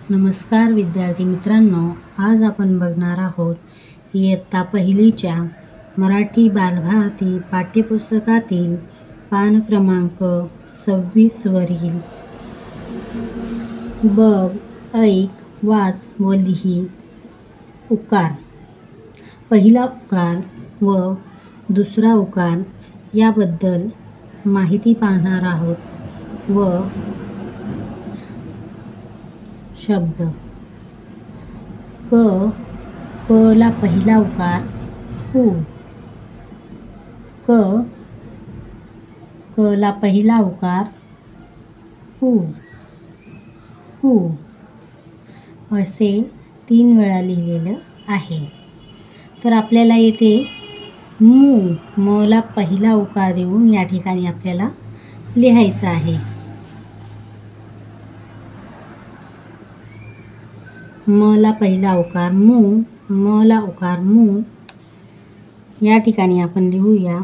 नमस्कार विद्यार्थी मित्रांनो, आज आपण बघणार आहोत इयत्ता पहिलीच्या मराठी बालभारती पाठ्यपुस्तकातील पान क्रमांक 26 वरील बघ, ऐक, वाच व लिही उकार. पहिला उकार व दुसरा उकार याबद्दल माहिती पाहणार आहोत व शब्द. क ला पहिला उकार उ. क ला पहिला उकार उ. कु असे 3 वेळा लिहिलेलं आहे. तर आपल्याला येथे म ला पहिला उकार देऊन या ठिकाणी आपल्याला लिहायचं आहे. म ला पहिला उकार मू, म ला उकार मू. या ठिकाणी आपण लिहूया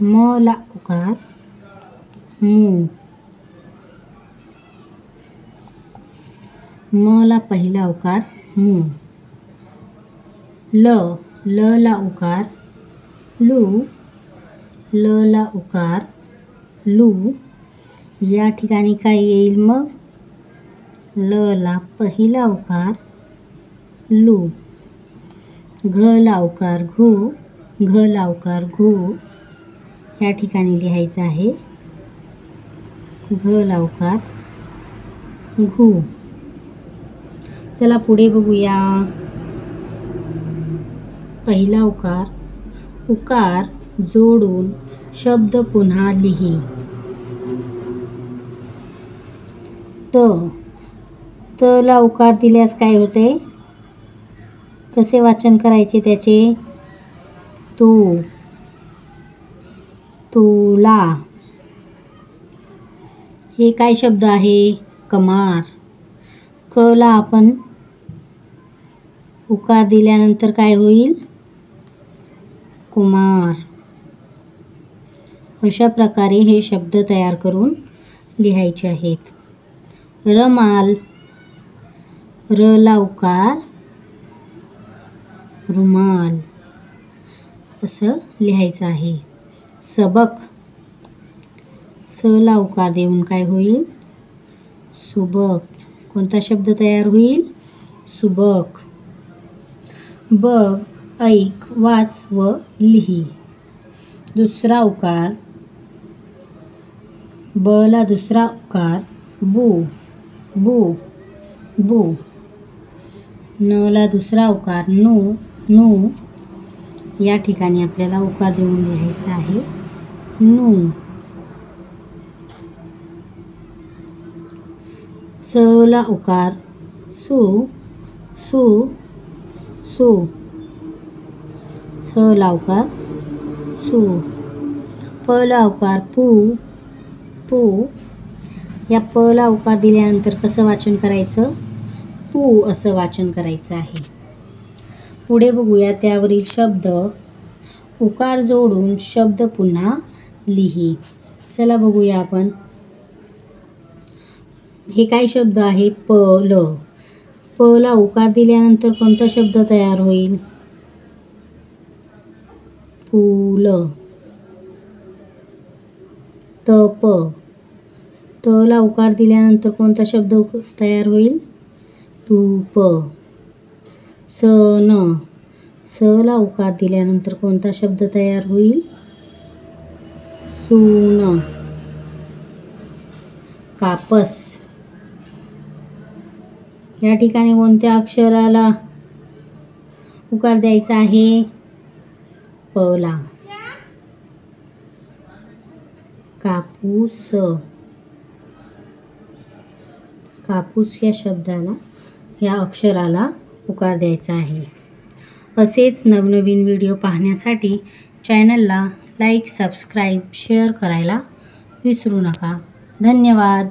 म ला उकार मू. म ला पहिला उकार मू. ल ला उकार लू, ल ला उकार लू. या ठिकाणी काय येईल मग? ल ला पहिला उकार लू. घ ला उकार घू, घ ला उकार घू. या ठिकाणी लिहायचं आहे घ ला उकार घू. चला पुढे बघूया. पहिला उकार जोडून शब्द पुन्हा लिही. त ला उकार दिल्यास काय होते? कसे वाचन करायचे त्याचे? तू, तुला. हे काय शब्द आहे? कमार. क ला आपण उकार दिल्यानंतर काय होईल? कुमार. अशा प्रकारे हे शब्द तयार करून लिहायचे आहेत. रमाल, र ला उकार रुमाल असं लिहायचं आहे. सबक, स ला उकार देऊन काय होईल? सुबक. कोणता शब्द तयार होईल? सुबक. बघ, ऐक, वाच व लिही. दुसरा उकार ब ला दुसरा उकार बू, बू, बू. न ला दुसरा उकार नू, नू. या ठिकाणी आपल्याला उकार देऊन लिहायचं आहे नू. स ला उकार सू, सू, सू. स ला उकार सू. प ला उकार पू, पू. या प ला उकार दिल्यानंतर कसं वाचन करायचं? पू असं वाचन करायचं आहे. पुढे बघूया त्यावरील शब्द. उकार जोडून शब्द पुन्हा लिही. चला बघूया आपण. हे काय शब्द आहे? पल. प ला उकार दिल्यानंतर कोणता शब्द तयार होईल? फूल. तप. त ला उकार दिल्यानंतर कोणता शब्द तयार होईल? तूप. सन. स ला उकार दिल्यानंतर कोणता शब्द तयार होईल? सून. कापस. या ठिकाणी कोणत्या अक्षराला उकार द्यायचा आहे? प ला. कापूस. कापूस या शब्दाला, या अक्षराला उकार द्यायचा आहे. असेच नवनवीन व्हिडिओ पाहण्यासाठी चॅनलला लाईक, सबस्क्राईब, शेअर करायला विसरू नका. धन्यवाद.